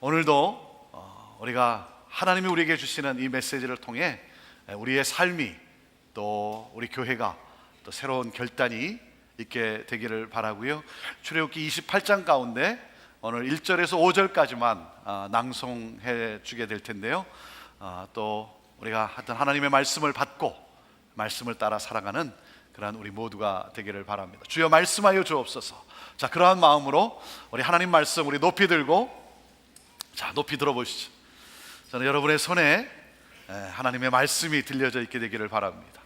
오늘도 우리가 하나님이 우리에게 주시는 이 메시지를 통해 우리의 삶이 또 우리 교회가 또 새로운 결단이 있게 되기를 바라고요. 출애굽기 28장 가운데 오늘 1절에서 5절까지만 낭송해 주게 될 텐데요. 또 우리가 하여튼 하나님의 말씀을 받고 말씀을 따라 살아가는 그러한 우리 모두가 되기를 바랍니다. 주여 말씀하여 주옵소서. 자, 그러한 마음으로 우리 하나님 말씀 우리 높이 들고, 자, 높이 들어보시죠. 저는 여러분의 손에 하나님의 말씀이 들려져 있게 되기를 바랍니다.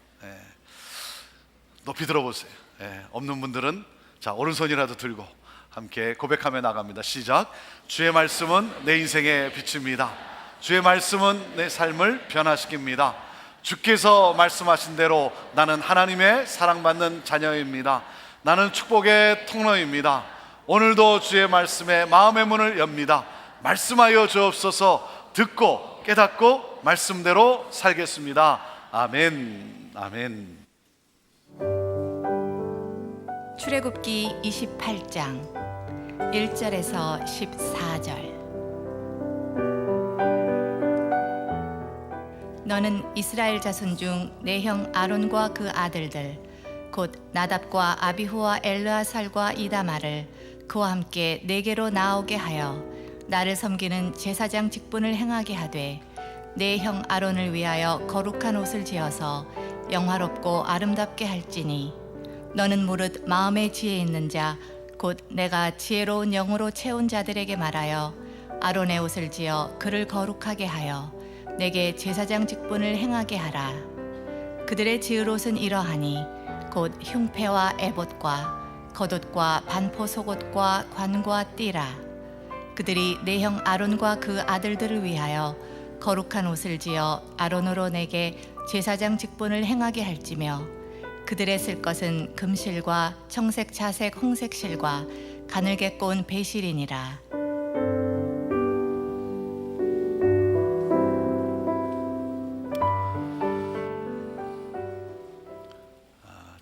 높이 들어보세요. 없는 분들은 자, 오른손이라도 들고 함께 고백하며 나갑니다. 시작. 주의 말씀은 내 인생의 빛입니다. 주의 말씀은 내 삶을 변화시킵니다. 주께서 말씀하신 대로 나는 하나님의 사랑받는 자녀입니다. 나는 축복의 통로입니다. 오늘도 주의 말씀에 마음의 문을 엽니다. 말씀하여 주옵소서. 듣고 깨닫고 말씀대로 살겠습니다. 아멘. 아멘. 출애굽기 28장 1절에서 14절. 너는 이스라엘 자손 중 내 형 아론과 그 아들들 곧 나답과 아비후와 엘르아살과 이다마를 그와 함께 내게로 나오게 하여 나를 섬기는 제사장 직분을 행하게 하되 내 형 아론을 위하여 거룩한 옷을 지어서 영화롭고 아름답게 할지니 너는 무릇 마음에 지혜 있는 자 곧 내가 지혜로운 영으로 채운 자들에게 말하여 아론의 옷을 지어 그를 거룩하게 하여 내게 제사장 직분을 행하게 하라. 그들의 지을 옷은 이러하니 곧 흉패와 에봇과 겉옷과 반포 속옷과 관과 띠라. 그들이 내 형 아론과 그 아들들을 위하여 거룩한 옷을 지어 아론으로 내게 제사장 직분을 행하게 할지며 그들의 쓸 것은 금실과 청색, 자색, 홍색 실과 가늘게 꼬은 배실이니라.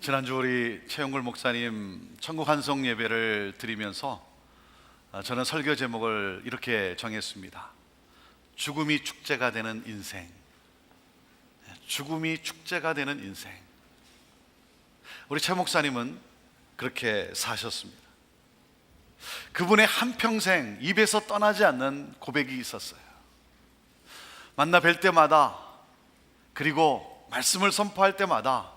지난주 우리 최영걸 목사님 천국 환송 예배를 드리면서 저는 설교 제목을 이렇게 정했습니다. 죽음이 축제가 되는 인생. 죽음이 축제가 되는 인생. 우리 최 목사님은 그렇게 사셨습니다. 그분의 한평생 입에서 떠나지 않는 고백이 있었어요. 만나 뵐 때마다, 그리고 말씀을 선포할 때마다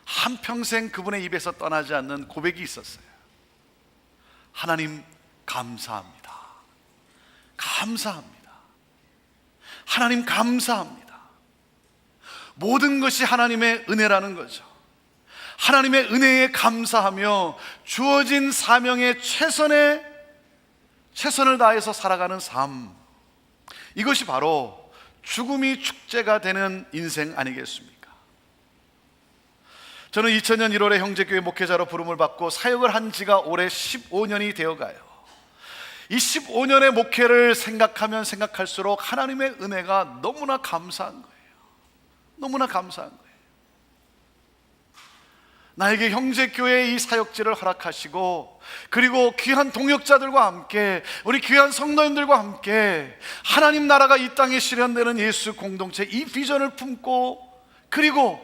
한평생 그분의 입에서 떠나지 않는 고백이 있었어요. 하나님 감사합니다. 감사합니다. 하나님 감사합니다. 모든 것이 하나님의 은혜라는 거죠. 하나님의 은혜에 감사하며 주어진 사명에 최선을 다해서 살아가는 삶, 이것이 바로 죽음이 축제가 되는 인생 아니겠습니까? 저는 2000년 1월에 형제교회 목회자로 부름을 받고 사역을 한 지가 올해 15년이 되어가요. 이 15년의 목회를 생각하면 생각할수록 하나님의 은혜가 너무나 감사한 거예요. 너무나 감사한 거예요. 나에게 형제교회의 이 사역지를 허락하시고, 그리고 귀한 동역자들과 함께, 우리 귀한 성도님들과 함께 하나님 나라가 이 땅에 실현되는 예수 공동체, 이 비전을 품고, 그리고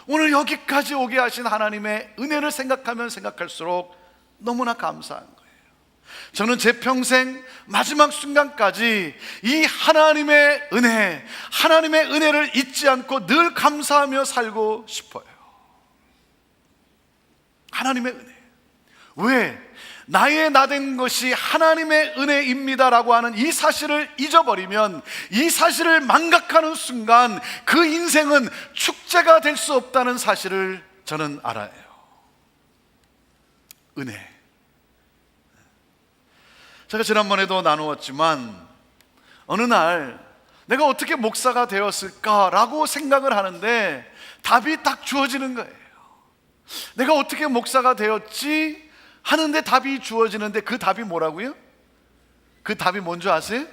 오늘 여기까지 오게 하신 하나님의 은혜를 생각하면 생각할수록 너무나 감사한 거예요. 저는 제 평생 마지막 순간까지 이 하나님의 은혜, 하나님의 은혜를 잊지 않고 늘 감사하며 살고 싶어요. 하나님의 은혜. 왜? 나의 나된 것이 하나님의 은혜입니다라고 하는 이 사실을 잊어버리면, 이 사실을 망각하는 순간 그 인생은 축제가 될 수 없다는 사실을 저는 알아요. 은혜. 제가 지난번에도 나누었지만 어느 날 내가 어떻게 목사가 되었을까라고 생각을 하는데 답이 딱 주어지는 거예요. 내가 어떻게 목사가 되었지 하는데 답이 주어지는데, 그 답이 뭐라고요? 그 답이 뭔지 아세요?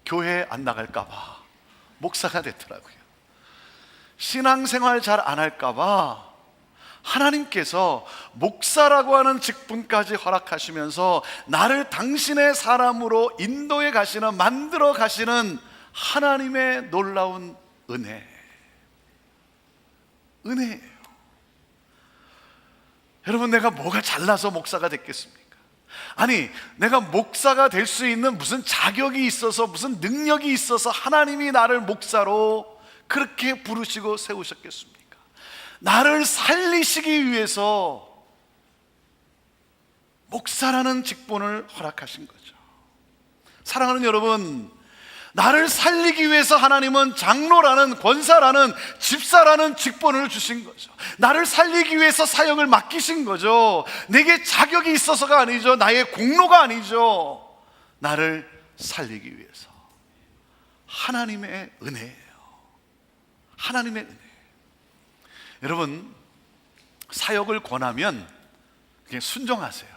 교회 안 나갈까 봐 목사가 됐더라고요. 신앙생활 잘 안 할까 봐 하나님께서 목사라고 하는 직분까지 허락하시면서 나를 당신의 사람으로 인도해 가시는, 만들어 가시는 하나님의 놀라운 은혜예요. 여러분, 내가 뭐가 잘나서 목사가 됐겠습니까? 아니, 내가 목사가 될 수 있는 무슨 자격이 있어서, 무슨 능력이 있어서 하나님이 나를 목사로 그렇게 부르시고 세우셨겠습니까? 나를 살리시기 위해서 목사라는 직분을 허락하신 거죠. 사랑하는 여러분, 나를 살리기 위해서 하나님은 장로라는, 권사라는, 집사라는 직분을 주신 거죠. 나를 살리기 위해서 사역을 맡기신 거죠. 내게 자격이 있어서가 아니죠. 나의 공로가 아니죠. 나를 살리기 위해서. 하나님의 은혜예요. 하나님의 은혜. 여러분, 사역을 권하면 그냥 순종하세요.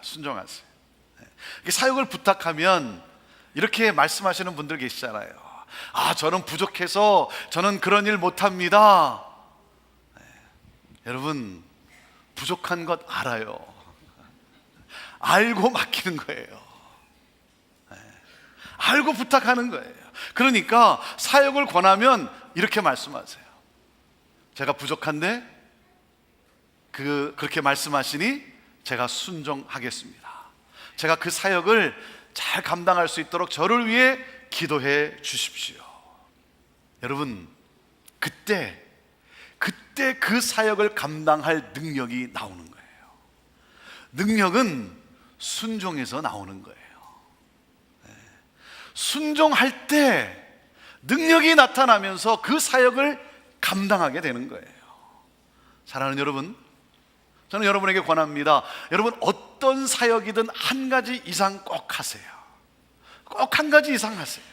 사역을 부탁하면 이렇게 말씀하시는 분들 계시잖아요. 저는 부족해서 저는 그런 일 못합니다. 여러분, 부족한 것 알아요. 알고 맡기는 거예요. 알고 부탁하는 거예요. 그러니까 사역을 권하면 이렇게 말씀하세요. 제가 부족한데 그렇게 말씀하시니 제가 순종하겠습니다. 제가 그 사역을 잘 감당할 수 있도록 저를 위해 기도해 주십시오. 여러분, 그때 그 사역을 감당할 능력이 나오는 거예요. 능력은 순종에서 나오는 거예요. 순종할 때 능력이 나타나면서 그 사역을 감당하게 되는 거예요. 사랑하는 여러분, 저는 여러분에게 권합니다. 여러분, 어떤 사역이든 한 가지 이상 꼭 하세요. 꼭 한 가지 이상 하세요.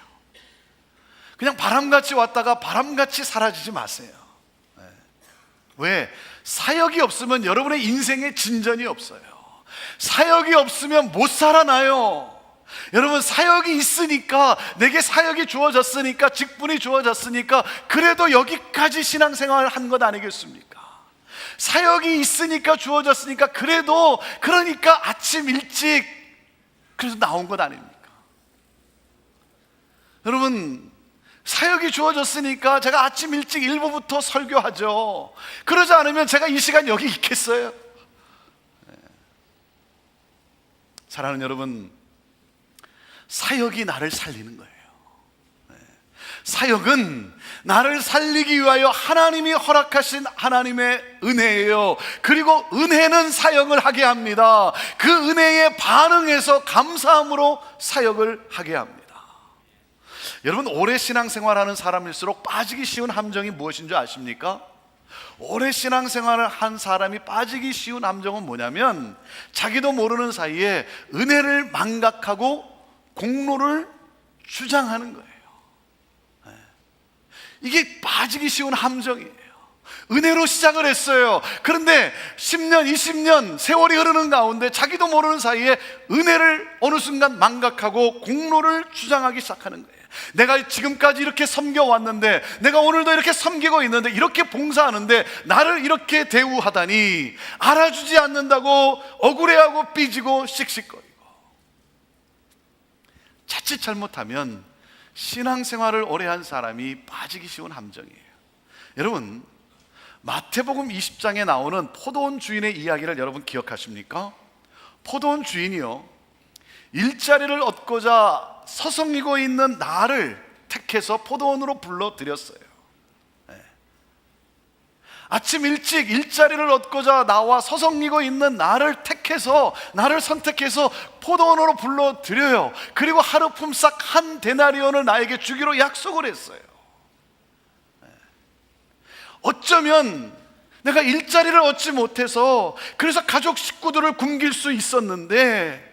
그냥 바람같이 왔다가 바람같이 사라지지 마세요. 왜? 사역이 없으면 여러분의 인생에 진전이 없어요. 사역이 없으면 못 살아나요. 여러분, 사역이 있으니까, 내게 사역이 주어졌으니까, 직분이 주어졌으니까 그래도 여기까지 신앙생활을 한 것 아니겠습니까? 사역이 있으니까, 주어졌으니까 그래도, 그러니까 아침 일찍 그래서 나온 것 아닙니까? 여러분, 사역이 주어졌으니까 제가 아침 일찍 일부부터 설교하죠. 그러지 않으면 제가 이 시간 여기 있겠어요? 사랑하는 여러분, 사역이 나를 살리는 거예요. 사역은 나를 살리기 위하여 하나님이 허락하신 하나님의 은혜예요. 그리고 은혜는 사역을 하게 합니다. 그 은혜에 반응해서 감사함으로 사역을 하게 합니다. 여러분, 오래 신앙생활하는 사람일수록 빠지기 쉬운 함정이 무엇인 줄 아십니까? 오래 신앙생활을 한 사람이 빠지기 쉬운 함정은 뭐냐면, 자기도 모르는 사이에 은혜를 망각하고 공로를 주장하는 거예요. 이게 빠지기 쉬운 함정이에요. 은혜로 시작을 했어요. 그런데 10년, 20년 세월이 흐르는 가운데 자기도 모르는 사이에 은혜를 어느 순간 망각하고 공로를 주장하기 시작하는 거예요. 내가 지금까지 이렇게 섬겨왔는데, 내가 오늘도 이렇게 섬기고 있는데, 이렇게 봉사하는데 나를 이렇게 대우하다니, 알아주지 않는다고 억울해하고 삐지고 씩씩거리고. 자칫 잘못하면 신앙생활을 오래 한 사람이 빠지기 쉬운 함정이에요. 여러분, 마태복음 20장에 나오는 포도원 주인의 이야기를 여러분 기억하십니까? 포도원 주인이요, 일자리를 얻고자 서성이고 있는 나를 택해서 포도원으로 불러들였어요. 아침 일찍 일자리를 얻고자 나와 서성이고 있는 나를 택해서, 나를 선택해서 포도원으로 불러들여요. 그리고 하루 품삯 한 데나리온을 나에게 주기로 약속을 했어요. 어쩌면 내가 일자리를 얻지 못해서 그래서 가족 식구들을 굶길 수 있었는데,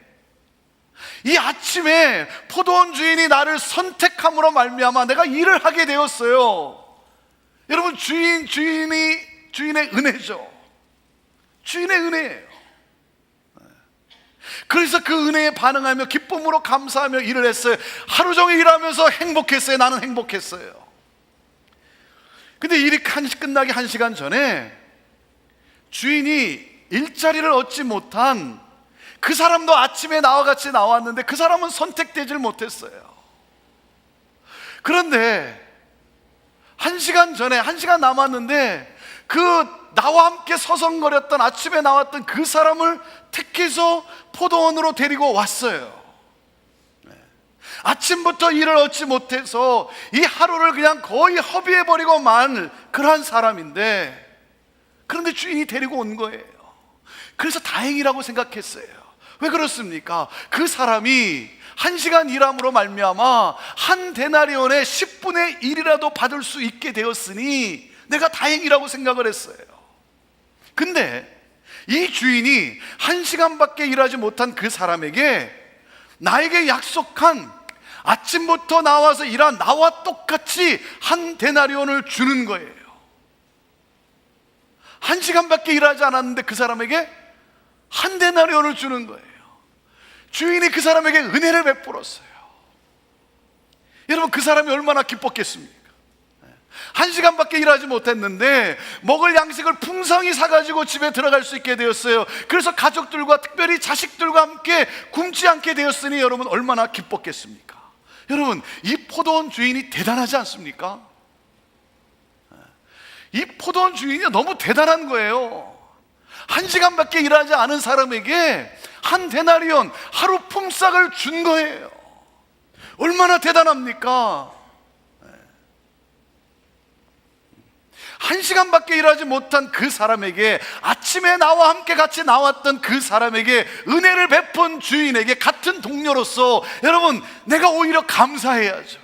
이 아침에 포도원 주인이 나를 선택함으로 말미암아 내가 일을 하게 되었어요. 여러분, 주인의 은혜죠. 주인의 은혜예요. 그래서 그 은혜에 반응하며 기쁨으로 감사하며 일을 했어요. 하루 종일 일하면서 행복했어요. 나는 행복했어요. 근데 일이 끝나기 1시간 전에 주인이 일자리를 얻지 못한 그 사람도 아침에 나와 같이 나왔는데 그 사람은 선택되질 못했어요. 그런데 1시간 전에, 1시간 남았는데 그 나와 함께 서성거렸던, 아침에 나왔던 그 사람을 택해서 포도원으로 데리고 왔어요. 아침부터 일을 얻지 못해서 이 하루를 그냥 거의 허비해버리고 만 그러한 사람인데, 그런데 주인이 데리고 온 거예요. 그래서 다행이라고 생각했어요. 왜 그렇습니까? 그 사람이 1시간 일함으로 말미암아 한 데나리온의 10분의 1이라도 받을 수 있게 되었으니 내가 다행이라고 생각을 했어요. 근데 이 주인이 1시간밖에 일하지 못한 그 사람에게 나에게 약속한 아침부터 나와서 일한 나와 똑같이 한 데나리온을 주는 거예요. 1시간밖에 일하지 않았는데 그 사람에게 한 데나리온을 주는 거예요. 주인이 그 사람에게 은혜를 베풀었어요. 여러분, 그 사람이 얼마나 기뻤겠습니까? 1시간밖에 일하지 못했는데 먹을 양식을 풍성히 사가지고 집에 들어갈 수 있게 되었어요. 그래서 가족들과, 특별히 자식들과 함께 굶지 않게 되었으니 여러분 얼마나 기뻤겠습니까? 여러분, 이 포도원 주인이 대단하지 않습니까? 이 포도원 주인이 너무 대단한 거예요. 1시간밖에 일하지 않은 사람에게 한 데나리온, 하루 품삯을 준 거예요. 얼마나 대단합니까? 1시간밖에 일하지 못한 그 사람에게, 아침에 나와 함께 같이 나왔던 그 사람에게 은혜를 베푼 주인에게 같은 동료로서 여러분, 내가 오히려 감사해야죠.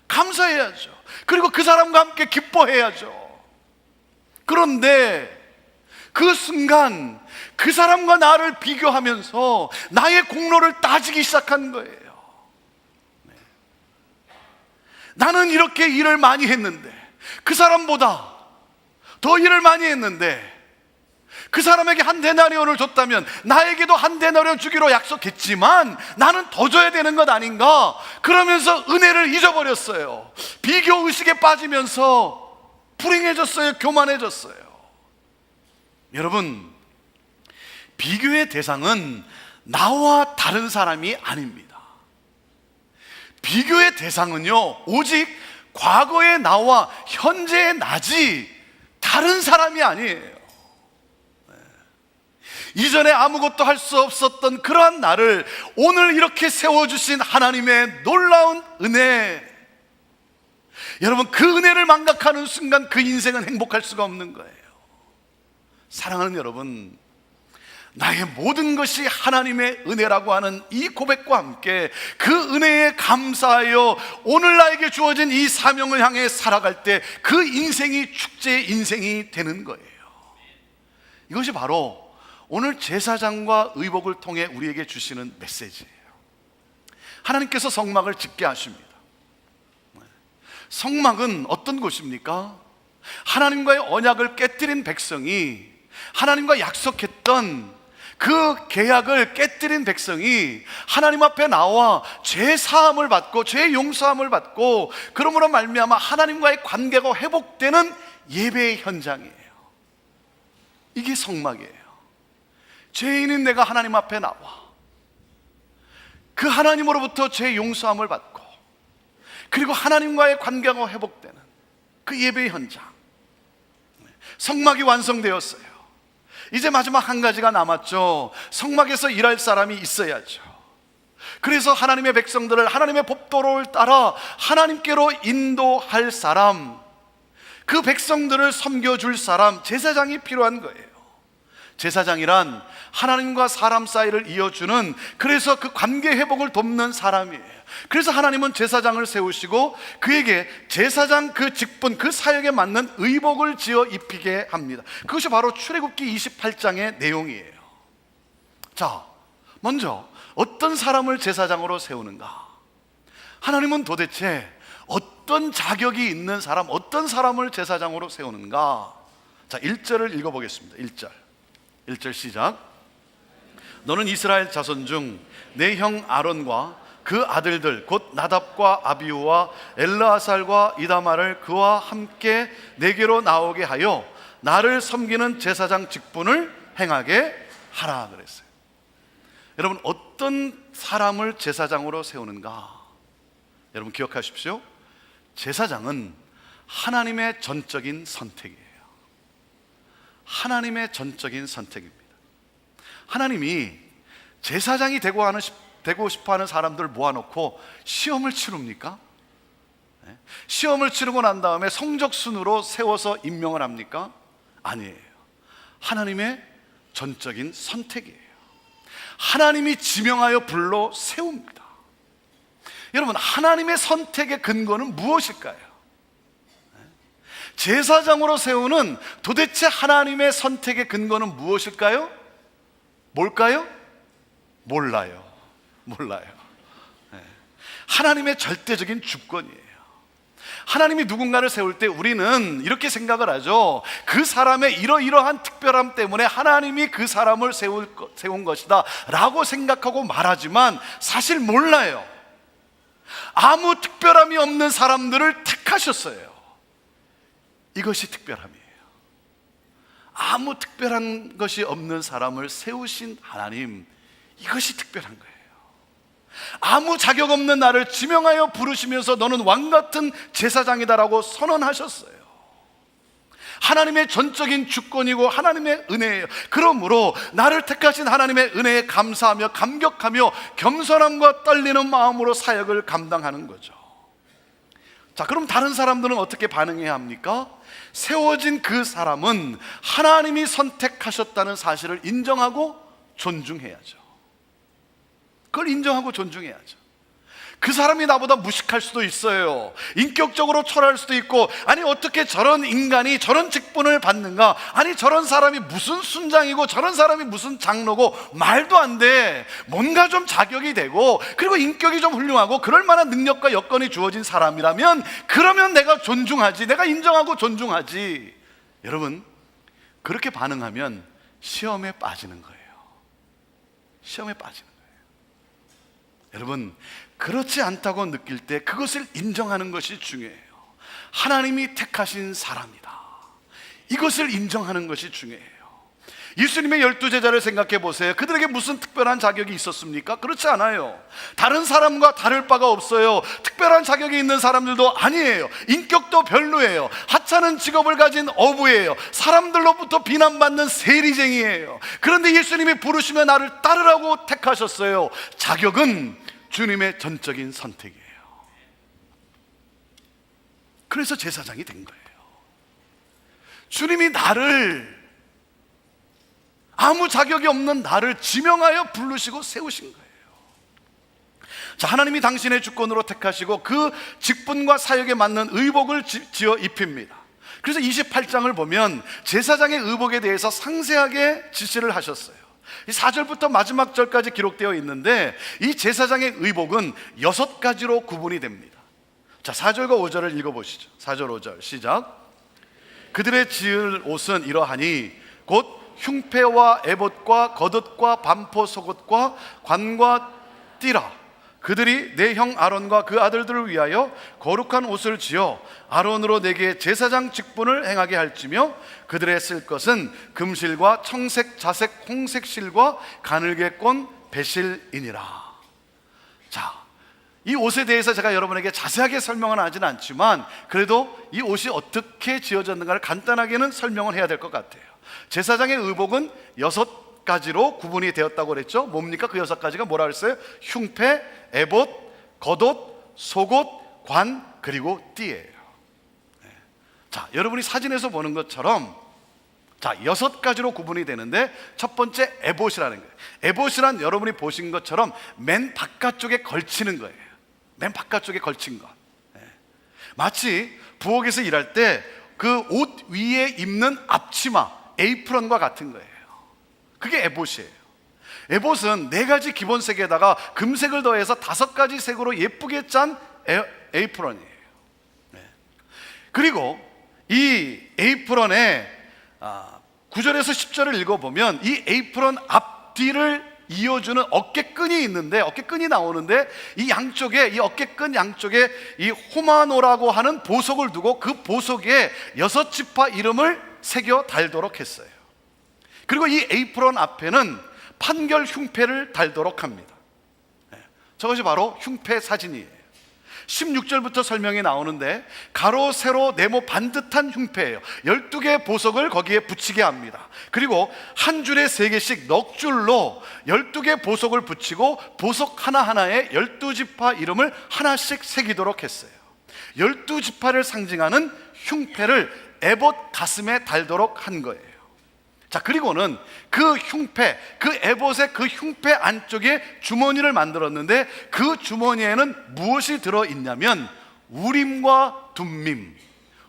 감사해야죠. 그리고 그 사람과 함께 기뻐해야죠. 그런데 그 순간 그 사람과 나를 비교하면서 나의 공로를 따지기 시작한 거예요. 나는 이렇게 일을 많이 했는데, 그 사람보다 더 일을 많이 했는데, 그 사람에게 한 데나리온을 줬다면 나에게도 한 데나리온 주기로 약속했지만 나는 더 줘야 되는 것 아닌가? 그러면서 은혜를 잊어버렸어요. 비교의식에 빠지면서 불행해졌어요. 교만해졌어요. 여러분, 비교의 대상은 나와 다른 사람이 아닙니다. 비교의 대상은요, 오직 과거의 나와 현재의 나지 다른 사람이 아니에요. 이전에 아무것도 할 수 없었던 그러한 나를 오늘 이렇게 세워주신 하나님의 놀라운 은혜, 여러분, 그 은혜를 망각하는 순간 그 인생은 행복할 수가 없는 거예요. 사랑하는 여러분, 나의 모든 것이 하나님의 은혜라고 하는 이 고백과 함께 그 은혜에 감사하여 오늘 나에게 주어진 이 사명을 향해 살아갈 때 그 인생이 축제의 인생이 되는 거예요. 이것이 바로 오늘 제사장과 의복을 통해 우리에게 주시는 메시지예요. 하나님께서 성막을 짓게 하십니다. 성막은 어떤 곳입니까? 하나님과의 언약을 깨뜨린 백성이, 하나님과 약속했던 그 계약을 깨뜨린 백성이 하나님 앞에 나와 죄 사함을 받고 죄 용서함을 받고, 그러므로 말미암아 하나님과의 관계가 회복되는 예배의 현장이에요. 이게 성막이에요. 죄인인 내가 하나님 앞에 나와 그 하나님으로부터 죄 용서함을 받고, 그리고 하나님과의 관계가 회복되는 그 예배의 현장, 성막이 완성되었어요. 이제 마지막 한 가지가 남았죠. 성막에서 일할 사람이 있어야죠. 그래서 하나님의 백성들을 하나님의 법도를 따라 하나님께로 인도할 사람, 그 백성들을 섬겨줄 사람, 제사장이 필요한 거예요. 제사장이란 하나님과 사람 사이를 이어주는, 그래서 그 관계 회복을 돕는 사람이에요. 그래서 하나님은 제사장을 세우시고 그에게 제사장 그 직분, 그 사역에 맞는 의복을 지어 입히게 합니다. 그것이 바로 출애굽기 28장의 내용이에요. 자, 먼저 어떤 사람을 제사장으로 세우는가? 하나님은 도대체 어떤 자격이 있는 사람, 어떤 사람을 제사장으로 세우는가? 자, 1절을 읽어보겠습니다. 1절 시작. 너는 이스라엘 자손 중 내 형 아론과 그 아들들 곧 나답과 아비후와 엘르아살과 이다말을 그와 함께 내게로 나오게 하여 나를 섬기는 제사장 직분을 행하게 하라 그랬어요. 여러분, 어떤 사람을 제사장으로 세우는가? 여러분 기억하십시오. 제사장은 하나님의 전적인 선택이에요. 하나님의 전적인 선택입니다. 하나님이 제사장이 되고 싶어하는 사람들 모아놓고 시험을 치릅니까? 시험을 치르고 난 다음에 성적 순으로 세워서 임명을 합니까? 아니에요. 하나님의 전적인 선택이에요. 하나님이 지명하여 불러 세웁니다. 여러분, 하나님의 선택의 근거는 무엇일까요? 제사장으로 세우는 도대체 하나님의 선택의 근거는 무엇일까요? 뭘까요? 몰라요. 하나님의 절대적인 주권이에요. 하나님이 누군가를 세울 때 우리는 이렇게 생각을 하죠. 그 사람의 이러이러한 특별함 때문에 하나님이 그 사람을 세운 것이다 라고 생각하고 말하지만 사실 몰라요. 아무 특별함이 없는 사람들을 택하셨어요. 이것이 특별함이에요. 아무 특별한 것이 없는 사람을 세우신 하나님, 이것이 특별한 거예요. 아무 자격 없는 나를 지명하여 부르시면서 너는 왕같은 제사장이다라고 선언하셨어요. 하나님의 전적인 주권이고 하나님의 은혜예요. 그러므로 나를 택하신 하나님의 은혜에 감사하며 감격하며 겸손함과 떨리는 마음으로 사역을 감당하는 거죠. 자, 그럼 다른 사람들은 어떻게 반응해야 합니까? 세워진 그 사람은 하나님이 선택하셨다는 사실을 인정하고 존중해야죠. 그걸 인정하고 존중해야죠. 그 사람이 나보다 무식할 수도 있어요. 인격적으로 초라할 수도 있고, 아니 어떻게 저런 인간이 저런 직분을 받는가, 아니 저런 사람이 무슨 순장이고 저런 사람이 무슨 장로고, 말도 안 돼. 뭔가 좀 자격이 되고 그리고 인격이 좀 훌륭하고 그럴 만한 능력과 여건이 주어진 사람이라면 그러면 내가 존중하지, 내가 인정하고 존중하지. 여러분, 그렇게 반응하면 시험에 빠지는 거예요. 시험에 빠지는 거예요. 여러분, 그렇지 않다고 느낄 때 그것을 인정하는 것이 중요해요. 하나님이 택하신 사람이다, 이것을 인정하는 것이 중요해요. 예수님의 12제자를 생각해 보세요. 그들에게 무슨 특별한 자격이 있었습니까? 그렇지 않아요. 다른 사람과 다를 바가 없어요. 특별한 자격이 있는 사람들도 아니에요. 인격도 별로예요. 하찮은 직업을 가진 어부예요. 사람들로부터 비난받는 세리쟁이에요. 그런데 예수님이 부르시며 나를 따르라고 택하셨어요. 자격은 주님의 전적인 선택이에요. 그래서 제사장이 된 거예요. 주님이 나를, 아무 자격이 없는 나를 지명하여 부르시고 세우신 거예요. 자, 하나님이 당신의 주권으로 택하시고 그 직분과 사역에 맞는 의복을 지어 입힙니다. 그래서 28장을 보면 제사장의 의복에 대해서 상세하게 지시를 하셨어요. 4절부터 마지막 절까지 기록되어 있는데 이 제사장의 의복은 6가지로 구분이 됩니다. 자, 4절과 5절을 읽어보시죠. 4절 5절 시작. 그들의 지을 옷은 이러하니 곧 흉패와 에봇과 겉옷과 반포 속옷과 관과 띠라. 그들이 내 형 아론과 그 아들들을 위하여 거룩한 옷을 지어 아론으로 내게 제사장 직분을 행하게 할지며 그들의 쓸 것은 금실과 청색, 자색, 홍색 실과 가늘게 꼰 배실이니라. 자, 이 옷에 대해서 제가 여러분에게 자세하게 설명은 하지는 않지만 그래도 이 옷이 어떻게 지어졌는가를 간단하게는 설명을 해야 될 것 같아요. 제사장의 의복은 6가지로 구분이 되었다고 그랬죠. 뭡니까? 그 6가지가 뭐라 그랬어요? 흉패, 에봇, 겉옷, 속옷, 관, 그리고 띠예요. 자, 여러분이 사진에서 보는 것처럼 자, 6가지로 구분이 되는데 첫 번째 에봇이라는 거예요. 에봇이란 여러분이 보신 것처럼 맨 바깥쪽에 걸치는 거예요. 맨 바깥쪽에 걸친 것. 마치 부엌에서 일할 때 그 옷 위에 입는 앞치마, 에이프런과 같은 거예요. 그게 에봇이에요. 에봇은 4가지 기본색에다가 금색을 더해서 5가지 색으로 예쁘게 짠 에이프런이에요. 그리고 이 에이프런의 9절에서 10절을 읽어보면 이 에이프런 앞뒤를 이어주는 어깨끈이 있는데, 어깨끈이 나오는데 이 양쪽에, 이 어깨끈 양쪽에 이 호마노라고 하는 보석을 두고 그 보석에 6지파 이름을 새겨 달도록 했어요. 그리고 이 에이프론 앞에는 판결 흉패를 달도록 합니다. 저것이 바로 흉패 사진이에요. 16절부터 설명이 나오는데 가로 세로 네모 반듯한 흉패예요. 12개의 보석을 거기에 붙이게 합니다. 그리고 한 줄에 3개씩 넉 줄로 12개 보석을 붙이고 보석 하나하나에 12지파 이름을 하나씩 새기도록 했어요. 12지파를 상징하는 흉패를 에봇 가슴에 달도록 한 거예요. 자, 그리고는 그 흉패, 그 에봇의 그 흉패 안쪽에 주머니를 만들었는데 그 주머니에는 무엇이 들어있냐면 우림과 둠밈,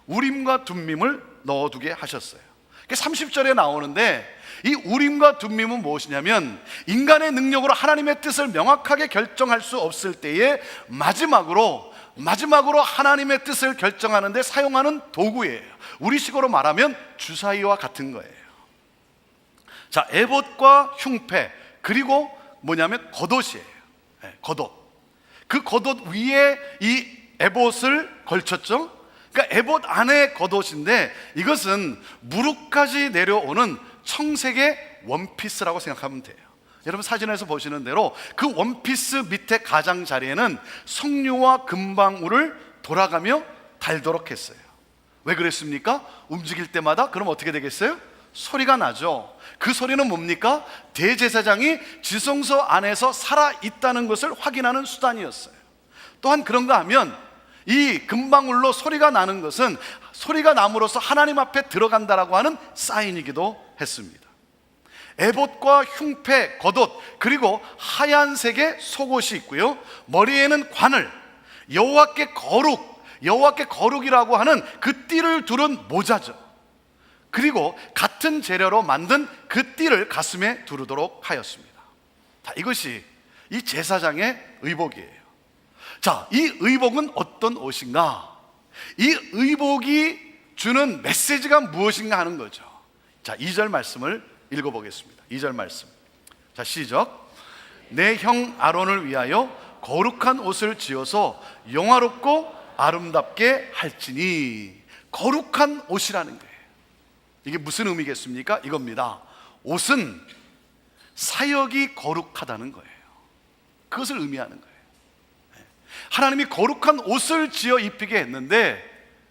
우림과 둠밈을 넣어두게 하셨어요. 30절에 나오는데 이 우림과 둠밈은 무엇이냐면 인간의 능력으로 하나님의 뜻을 명확하게 결정할 수 없을 때에 마지막으로 하나님의 뜻을 결정하는 데 사용하는 도구예요. 우리식으로 말하면 주사위와 같은 거예요. 자, 에봇과 흉패, 그리고 뭐냐면 겉옷이에요. 겉옷. 그 겉옷 위에 이 에봇을 걸쳤죠. 그러니까 에봇 안에 겉옷인데 이것은 무릎까지 내려오는 청색의 원피스라고 생각하면 돼요. 여러분 사진에서 보시는 대로 그 원피스 밑에 가장자리에는 석류와 금방울을 돌아가며 달도록 했어요. 왜 그랬습니까? 움직일 때마다 그럼 어떻게 되겠어요? 소리가 나죠. 그 소리는 뭡니까? 대제사장이 지성소 안에서 살아있다는 것을 확인하는 수단이었어요. 또한 그런가 하면 이 금방울로 소리가 나는 것은 소리가 남으로써 하나님 앞에 들어간다라고 하는 사인이기도 했습니다. 에봇과 흉패, 겉옷, 그리고 하얀색의 속옷이 있고요, 머리에는 관을, 여호와께 거룩이라고 하는 그 띠를 두른 모자죠. 그리고 같은 재료로 만든 그 띠를 가슴에 두르도록 하였습니다. 자, 이것이 이 제사장의 의복이에요. 자, 이 의복은 어떤 옷인가? 이 의복이 주는 메시지가 무엇인가 하는 거죠. 자, 2절 말씀을 읽어보겠습니다. 2절 말씀. 자, 시작. 내 형 아론을 위하여 거룩한 옷을 지어서 영화롭고 아름답게 할지니. 거룩한 옷이라는 거예요. 이게 무슨 의미겠습니까? 이겁니다. 옷은 사역이 거룩하다는 거예요. 그것을 의미하는 거예요. 하나님이 거룩한 옷을 지어 입히게 했는데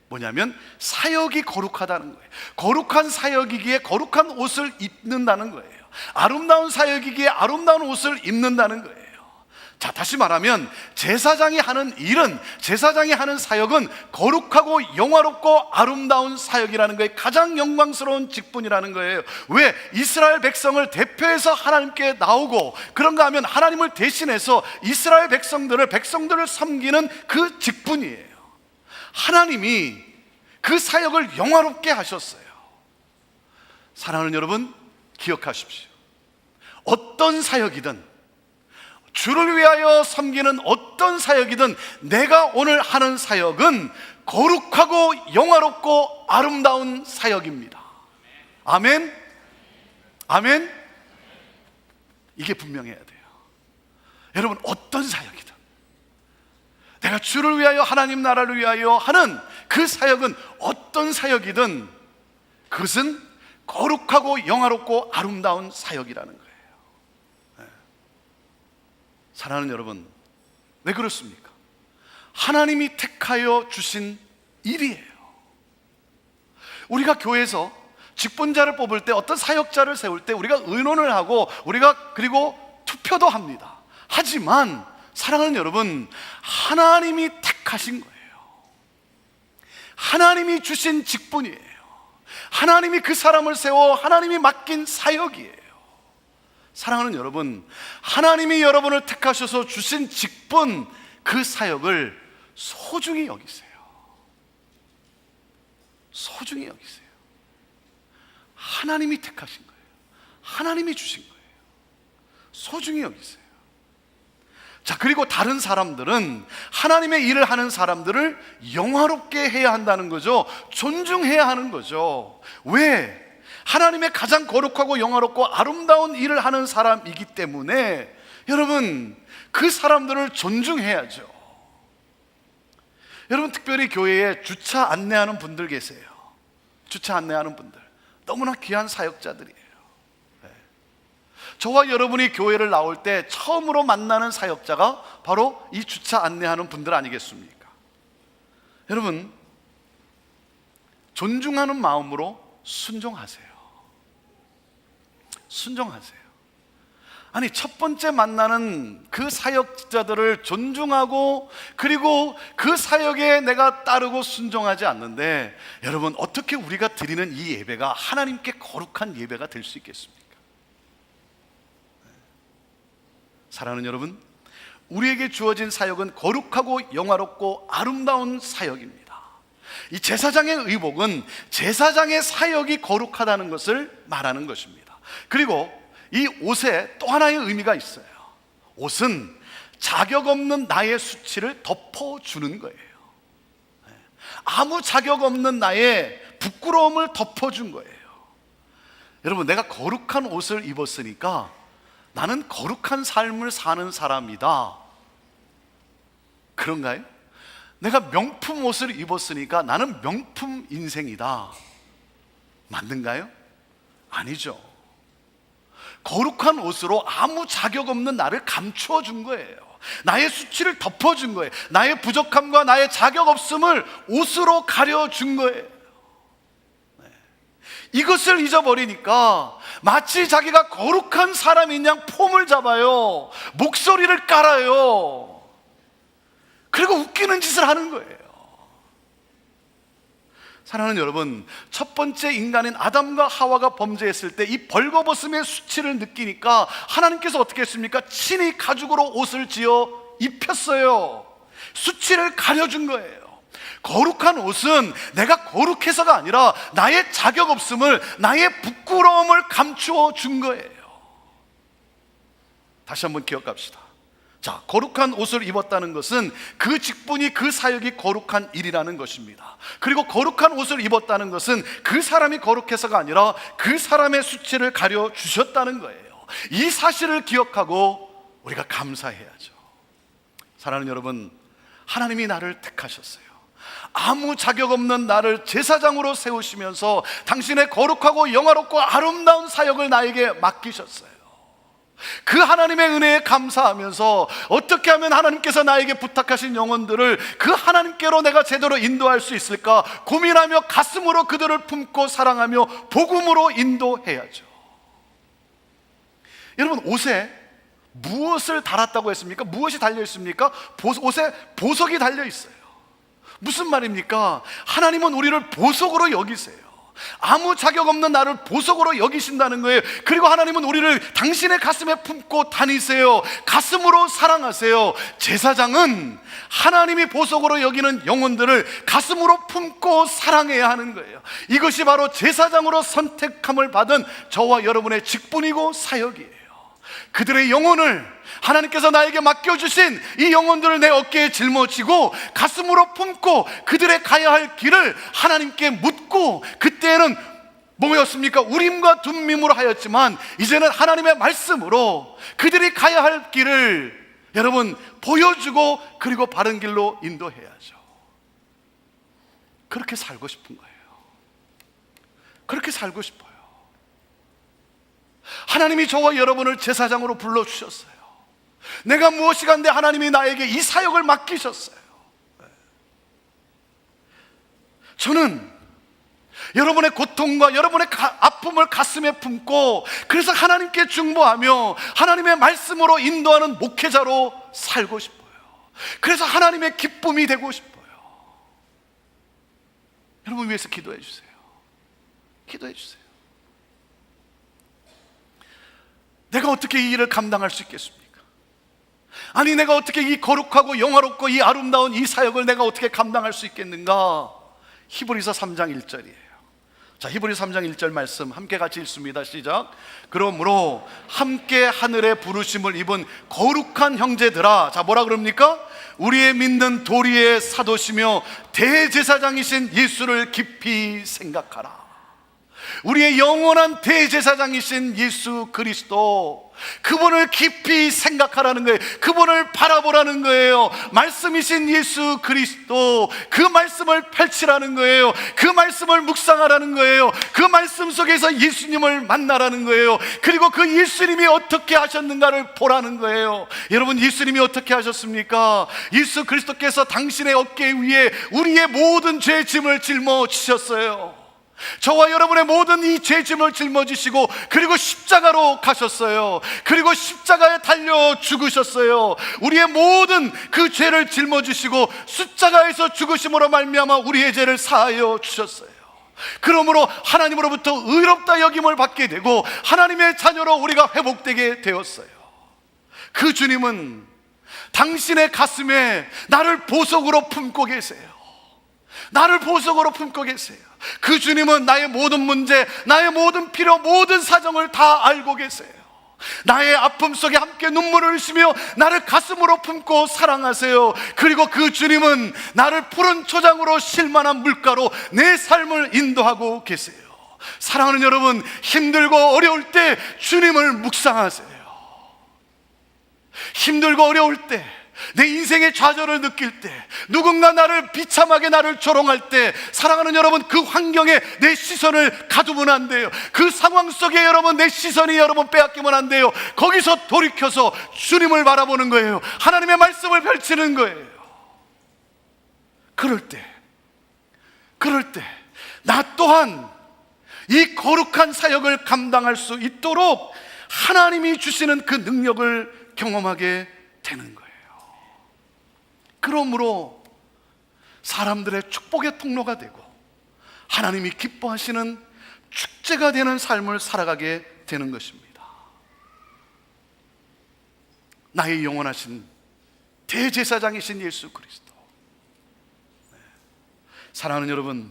뭐냐면 사역이 거룩하다는 거예요. 거룩한 사역이기에 거룩한 옷을 입는다는 거예요. 아름다운 사역이기에 아름다운 옷을 입는다는 거예요. 자, 다시 말하면 제사장이 하는 일은, 제사장이 하는 사역은 거룩하고 영화롭고 아름다운 사역이라는 거예요. 가장 영광스러운 직분이라는 거예요. 왜? 이스라엘 백성을 대표해서 하나님께 나오고, 그런가 하면 하나님을 대신해서 이스라엘 백성들을 섬기는 그 직분이에요. 하나님이 그 사역을 영화롭게 하셨어요. 사랑하는 여러분, 기억하십시오. 어떤 사역이든, 주를 위하여 섬기는 어떤 사역이든 내가 오늘 하는 사역은 거룩하고 영화롭고 아름다운 사역입니다. 아멘? 아멘? 이게 분명해야 돼요. 여러분, 어떤 사역이든 내가 주를 위하여, 하나님 나라를 위하여 하는 그 사역은 어떤 사역이든 그것은 거룩하고 영화롭고 아름다운 사역이라는 거예요. 사랑하는 여러분, 왜 그렇습니까? 하나님이 택하여 주신 일이에요. 우리가 교회에서 직분자를 뽑을 때, 어떤 사역자를 세울 때 우리가 의논을 하고 우리가 그리고 투표도 합니다. 하지만 사랑하는 여러분, 하나님이 택하신 거예요. 하나님이 주신 직분이에요. 하나님이 그 사람을 세워 하나님이 맡긴 사역이에요. 사랑하는 여러분, 하나님이 여러분을 택하셔서 주신 직분, 그 사역을 소중히 여기세요. 소중히 여기세요. 하나님이 택하신 거예요. 하나님이 주신 거예요. 소중히 여기세요. 자, 그리고 다른 사람들은, 하나님의 일을 하는 사람들을 영화롭게 해야 한다는 거죠. 존중해야 하는 거죠. 왜? 하나님의 가장 거룩하고 영화롭고 아름다운 일을 하는 사람이기 때문에 여러분, 그 사람들을 존중해야죠. 여러분, 특별히 교회에 주차 안내하는 분들 계세요. 주차 안내하는 분들. 너무나 귀한 사역자들이에요. 저와 여러분이 교회를 나올 때 처음으로 만나는 사역자가 바로 이 주차 안내하는 분들 아니겠습니까? 여러분, 존중하는 마음으로 순종하세요. 순종하세요. 아니, 첫 번째 만나는 그 사역자들을 존중하고 그리고 그 사역에 내가 따르고 순종하지 않는데, 여러분, 어떻게 우리가 드리는 이 예배가 하나님께 거룩한 예배가 될 수 있겠습니까? 사랑하는 여러분, 우리에게 주어진 사역은 거룩하고 영화롭고 아름다운 사역입니다. 이 제사장의 의복은 제사장의 사역이 거룩하다는 것을 말하는 것입니다. 그리고 이 옷에 또 하나의 의미가 있어요. 옷은 자격 없는 나의 수치를 덮어주는 거예요. 아무 자격 없는 나의 부끄러움을 덮어준 거예요. 여러분, 내가 거룩한 옷을 입었으니까 나는 거룩한 삶을 사는 사람이다, 그런가요? 내가 명품 옷을 입었으니까 나는 명품 인생이다, 맞는가요? 아니죠. 거룩한 옷으로 아무 자격 없는 나를 감추어 준 거예요. 나의 수치를 덮어준 거예요. 나의 부족함과 나의 자격 없음을 옷으로 가려준 거예요. 이것을 잊어버리니까 마치 자기가 거룩한 사람인 양 폼을 잡아요. 목소리를 깔아요. 그리고 웃기는 짓을 하는 거예요. 사랑하는 여러분, 첫 번째 인간인 아담과 하와가 범죄했을 때 이 벌거벗음의 수치를 느끼니까 하나님께서 어떻게 했습니까? 친히 가죽으로 옷을 지어 입혔어요. 수치를 가려준 거예요. 거룩한 옷은 내가 거룩해서가 아니라 나의 자격 없음을, 나의 부끄러움을 감추어 준 거예요. 다시 한번 기억합시다. 자, 거룩한 옷을 입었다는 것은 그 직분이, 그 사역이 거룩한 일이라는 것입니다. 그리고 거룩한 옷을 입었다는 것은 그 사람이 거룩해서가 아니라 그 사람의 수치를 가려 주셨다는 거예요. 이 사실을 기억하고 우리가 감사해야죠. 사랑하는 여러분, 하나님이 나를 택하셨어요. 아무 자격 없는 나를 제사장으로 세우시면서 당신의 거룩하고 영화롭고 아름다운 사역을 나에게 맡기셨어요. 그 하나님의 은혜에 감사하면서 어떻게 하면 하나님께서 나에게 부탁하신 영혼들을 그 하나님께로 내가 제대로 인도할 수 있을까 고민하며 가슴으로 그들을 품고 사랑하며 복음으로 인도해야죠. 여러분, 옷에 무엇을 달았다고 했습니까? 무엇이 달려 있습니까? 옷에 보석이 달려 있어요. 무슨 말입니까? 하나님은 우리를 보석으로 여기세요. 아무 자격 없는 나를 보석으로 여기신다는 거예요. 그리고 하나님은 우리를 당신의 가슴에 품고 다니세요. 가슴으로 사랑하세요. 제사장은 하나님이 보석으로 여기는 영혼들을 가슴으로 품고 사랑해야 하는 거예요. 이것이 바로 제사장으로 선택함을 받은 저와 여러분의 직분이고 사역이에요. 그들의 영혼을, 하나님께서 나에게 맡겨주신 이 영혼들을 내 어깨에 짊어지고 가슴으로 품고 그들의 가야 할 길을 하나님께 묻고, 그때는 뭐였습니까? 우림과 둠밈으로 하였지만 이제는 하나님의 말씀으로 그들이 가야 할 길을 여러분 보여주고 그리고 바른 길로 인도해야죠. 그렇게 살고 싶은 거예요. 그렇게 살고 싶어요. 하나님이 저와 여러분을 제사장으로 불러주셨어요. 내가 무엇이 간데 하나님이 나에게 이 사역을 맡기셨어요. 저는 여러분의 고통과 여러분의 아픔을 가슴에 품고 그래서 하나님께 중보하며 하나님의 말씀으로 인도하는 목회자로 살고 싶어요. 그래서 하나님의 기쁨이 되고 싶어요. 여러분 위해서 기도해 주세요. 기도해 주세요. 내가 어떻게 이 일을 감당할 수 있겠습니까? 아니, 내가 어떻게 이 거룩하고 영화롭고 이 아름다운 이 사역을 내가 어떻게 감당할 수 있겠는가? 히브리서 3장 1절이에요. 자, 히브리서 3장 1절 말씀 함께 같이 읽습니다. 시작. 그러므로 함께 하늘의 부르심을 입은 거룩한 형제들아. 자, 뭐라 그럽니까? 우리의 믿는 도리의 사도시며 대제사장이신 예수를 깊이 생각하라. 우리의 영원한 대제사장이신 예수 그리스도, 그분을 깊이 생각하라는 거예요. 그분을 바라보라는 거예요. 말씀이신 예수 그리스도, 그 말씀을 펼치라는 거예요. 그 말씀을 묵상하라는 거예요. 그 말씀 속에서 예수님을 만나라는 거예요. 그리고 그 예수님이 어떻게 하셨는가를 보라는 거예요. 여러분, 예수님이 어떻게 하셨습니까? 예수 그리스도께서 당신의 어깨 위에 우리의 모든 죄 짐을 짊어지셨어요. 저와 여러분의 모든 이 죄짐을 짊어지시고, 그리고 십자가로 가셨어요. 그리고 십자가에 달려 죽으셨어요. 우리의 모든 그 죄를 짊어지시고 십자가에서 죽으심으로 말미암아 우리의 죄를 사하여 주셨어요. 그러므로 하나님으로부터 의롭다 여김을 받게 되고 하나님의 자녀로 우리가 회복되게 되었어요. 그 주님은 당신의 가슴에 나를 보석으로 품고 계세요. 나를 보석으로 품고 계세요. 그 주님은 나의 모든 문제, 나의 모든 필요, 모든 사정을 다 알고 계세요. 나의 아픔 속에 함께 눈물을 흘리시며 나를 가슴으로 품고 사랑하세요. 그리고 그 주님은 나를 푸른 초장으로 실만한 물가로 내 삶을 인도하고 계세요. 사랑하는 여러분, 힘들고 어려울 때 주님을 묵상하세요. 힘들고 어려울 때, 내 인생의 좌절을 느낄 때, 누군가 나를 비참하게 나를 조롱할 때, 사랑하는 여러분, 그 환경에 내 시선을 가두면 안 돼요. 그 상황 속에 여러분 내 시선이 여러분 빼앗기면 안 돼요. 거기서 돌이켜서 주님을 바라보는 거예요. 하나님의 말씀을 펼치는 거예요. 그럴 때 나 또한 이 거룩한 사역을 감당할 수 있도록 하나님이 주시는 그 능력을 경험하게 되는 거예요. 그러므로 사람들의 축복의 통로가 되고 하나님이 기뻐하시는 축제가 되는 삶을 살아가게 되는 것입니다. 나의 영원하신 대제사장이신 예수 그리스도. 사랑하는 여러분,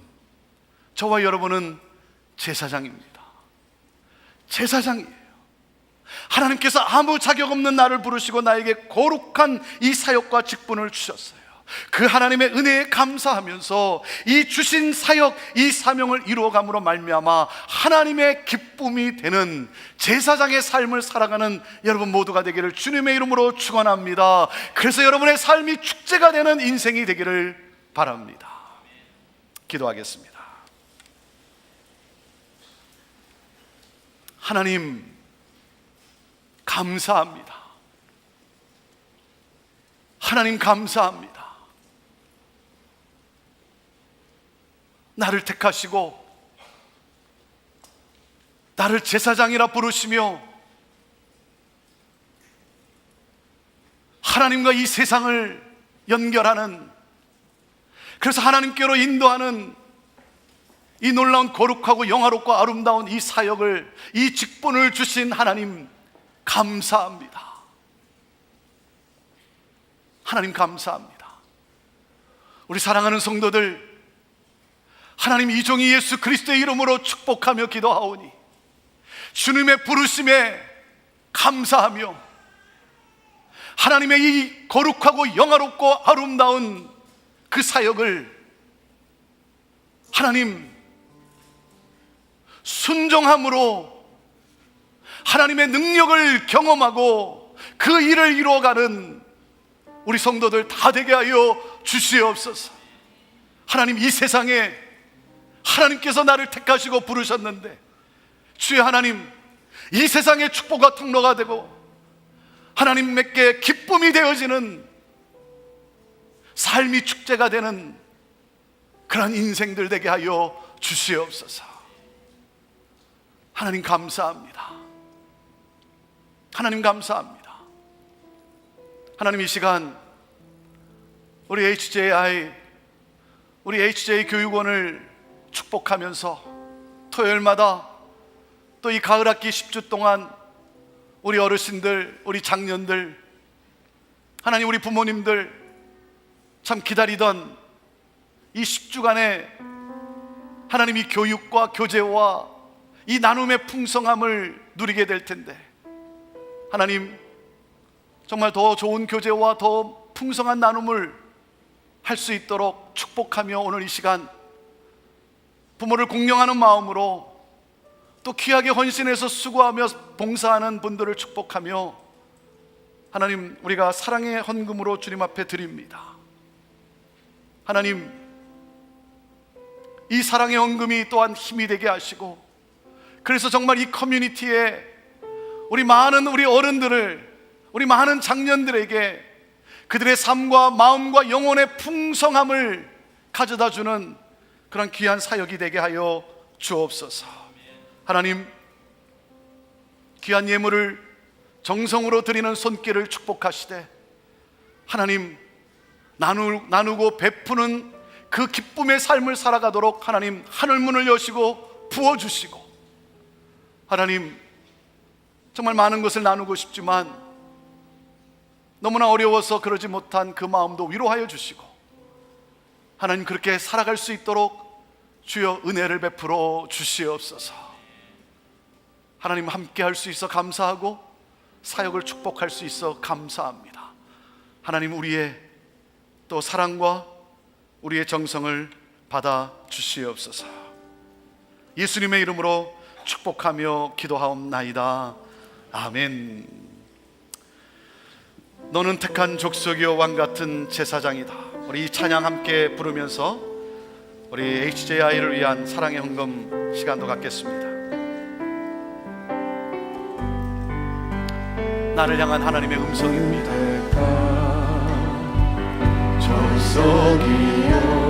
저와 여러분은 제사장입니다. 제사장이에요. 하나님께서 아무 자격 없는 나를 부르시고 나에게 거룩한 이 사역과 직분을 주셨어요. 그 하나님의 은혜에 감사하면서 이 주신 사역, 이 사명을 이루어감으로 말미암아 하나님의 기쁨이 되는 제사장의 삶을 살아가는 여러분 모두가 되기를 주님의 이름으로 축원합니다. 그래서 여러분의 삶이 축제가 되는 인생이 되기를 바랍니다. 기도하겠습니다. 하나님, 감사합니다. 하나님, 감사합니다. 나를 택하시고 나를 제사장이라 부르시며 하나님과 이 세상을 연결하는, 그래서 하나님께로 인도하는 이 놀라운 거룩하고 영화롭고 아름다운 이 사역을, 이 직분을 주신 하나님 감사합니다. 하나님 감사합니다. 우리 사랑하는 성도들, 하나님 이 종이 예수 그리스도의 이름으로 축복하며 기도하오니 주님의 부르심에 감사하며 하나님의 이 거룩하고 영화롭고 아름다운 그 사역을 하나님 순종함으로 하나님의 능력을 경험하고 그 일을 이루어가는 우리 성도들 다 되게 하여 주시옵소서. 하나님, 이 세상에 하나님께서 나를 택하시고 부르셨는데 주의 하나님, 이 세상의 축복과 통로가 되고 하나님께 기쁨이 되어지는 삶이 축제가 되는 그런 인생들 되게 하여 주시옵소서. 하나님 감사합니다. 하나님 감사합니다. 하나님, 이 시간 우리 HJI, 우리 HJ 교육원을 축복하면서 토요일마다 또 이 가을학기 10주 동안 우리 어르신들, 우리 장년들, 하나님 우리 부모님들 참 기다리던 이 10주간의 하나님 이 교육과 교제와 이 나눔의 풍성함을 누리게 될 텐데 하나님, 정말 더 좋은 교제와 더 풍성한 나눔을 할 수 있도록 축복하며 오늘 이 시간 부모를 공경하는 마음으로 또 귀하게 헌신해서 수고하며 봉사하는 분들을 축복하며 하나님, 우리가 사랑의 헌금으로 주님 앞에 드립니다. 하나님, 이 사랑의 헌금이 또한 힘이 되게 하시고, 그래서 정말 이 커뮤니티에 우리 많은 우리 어른들을, 우리 많은 장년들에게 그들의 삶과 마음과 영혼의 풍성함을 가져다 주는 그런 귀한 사역이 되게 하여 주옵소서. 하나님, 귀한 예물을 정성으로 드리는 손길을 축복하시되 하나님, 나누고 베푸는 그 기쁨의 삶을 살아가도록 하나님 하늘문을 여시고 부어주시고, 하나님 정말 많은 것을 나누고 싶지만 너무나 어려워서 그러지 못한 그 마음도 위로하여 주시고, 하나님 그렇게 살아갈 수 있도록 주여 은혜를 베풀어 주시옵소서. 하나님 함께 할 수 있어 감사하고 사역을 축복할 수 있어 감사합니다. 하나님, 우리의 또 사랑과 우리의 정성을 받아 주시옵소서. 예수님의 이름으로 축복하며 기도하옵나이다. 아멘. 너는 택한 족속이요 왕같은 제사장이다. 우리 이 찬양 함께 부르면서 우리 HJI를 위한 사랑의 헌금 시간도 갖겠습니다. 나를 향한 하나님의 음성입니다.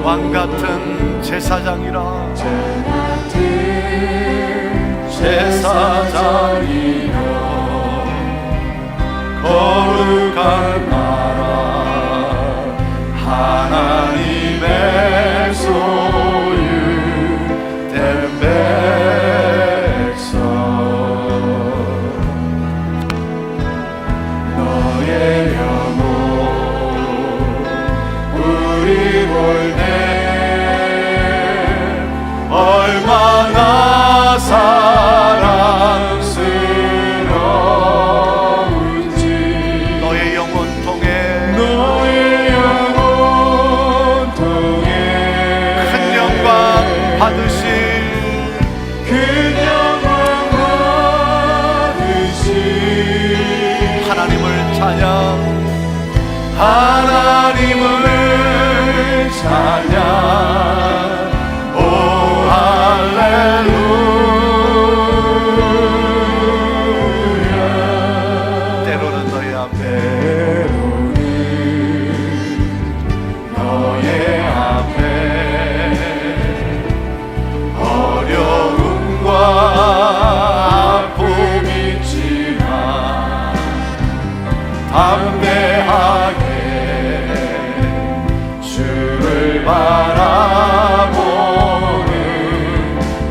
왕같은 제사장이라, 제사장이여, 거룩한 나라, 하나님의 소유된 백성, 너의 영혼 우리 볼 때 얼마나 사랑스러운지, 너의 영혼 통해 큰 영광 받으실, 하나님을 찬양, 하나님을 찬양. 오 할렐루야. 때로는 너의 앞에, 어려움과 아픔이 있지만 담대하게 주를 바라보는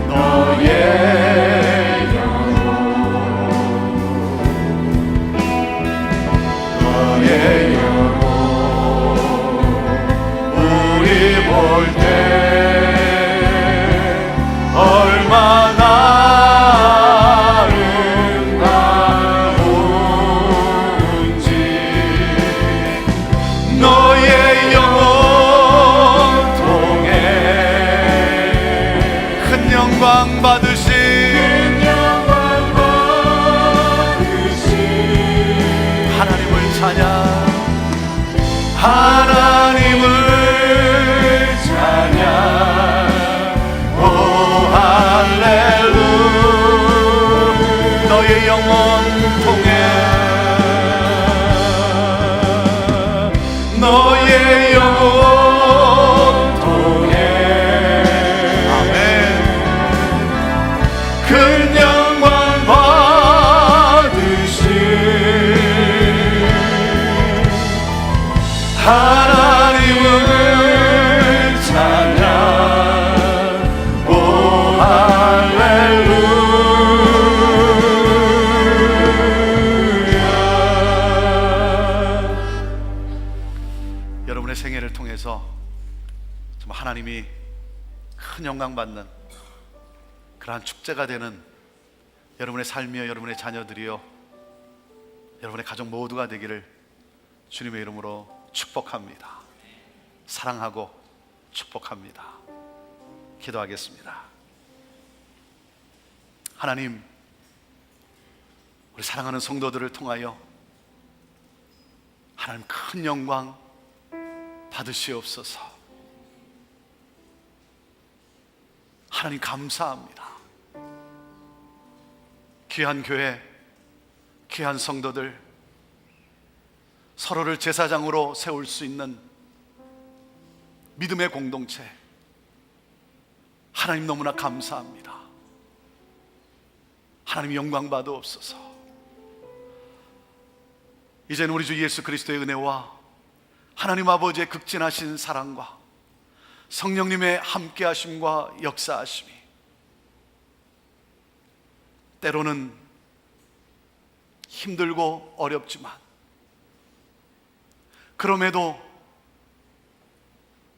너의 영혼, 너의 영혼 우리 볼 때 얼마나 아름다운지, 너의 영혼 통해 큰 영광 받으신, 하나님을 찬양, 하나님을 찬양. 오 할렐루야. 너의 영혼 통해, 너의 영혼 통해, 아멘. 큰 영광 받으신 하나님을 찬양. 오 할렐루야. 여러분의 생애를 통해서 정말 하나님이 큰 영광 받는 그러한 축제가 되는 여러분의 삶이요, 여러분의 자녀들이요, 여러분의 가족 모두가 되기를 주님의 이름으로 축복합니다. 사랑하고 축복합니다. 기도하겠습니다. 하나님, 우리 사랑하는 성도들을 통하여 하나님 큰 영광 받으시옵소서. 하나님 감사합니다. 귀한 교회, 귀한 성도들, 서로를 제사장으로 세울 수 있는 믿음의 공동체, 하나님 너무나 감사합니다. 하나님 영광 받으옵소서. 이제는 우리 주 예수 그리스도의 은혜와 하나님 아버지의 극진하신 사랑과 성령님의 함께하심과 역사하심이, 때로는 힘들고 어렵지만 그럼에도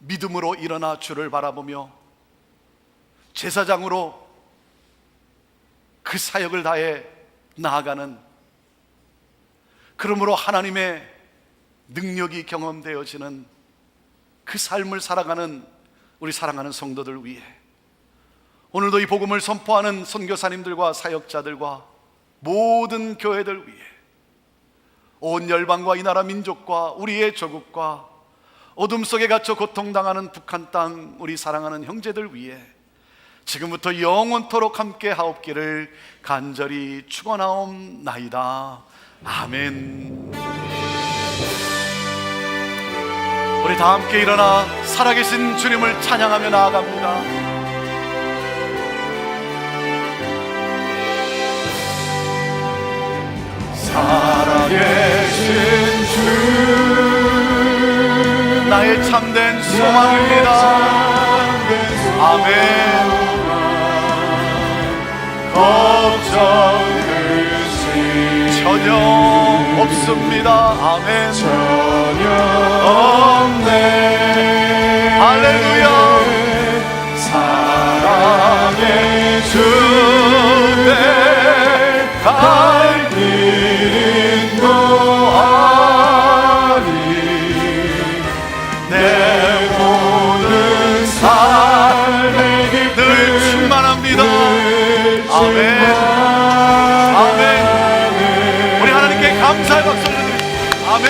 믿음으로 일어나 주를 바라보며 제사장으로 그 사역을 다해 나아가는, 그러므로 하나님의 능력이 경험되어지는 그 삶을 살아가는 우리 사랑하는 성도들 위해, 오늘도 이 복음을 선포하는 선교사님들과 사역자들과 모든 교회들 위해, 온 열방과 이 나라 민족과 우리의 조국과 어둠 속에 갇혀 고통당하는 북한 땅 우리 사랑하는 형제들 위해 지금부터 영원토록 함께 하옵기를 간절히 축원하옵나이다. 아멘. 우리 다 함께 일어나 살아계신 주님을 찬양하며 나아갑니다. 살아계신 주, 나의 참된 소망입니다. 아멘. 걱정 전혀 없습니다. 아멘. 전혀 없네. 할렐루야. 사랑의 주내 갈 길인 거아니 내 모든 삶의 늘 충만합니다. 아멘. 아멘. 우리 하나님께 감사의 박수를 드립니다. 아멘.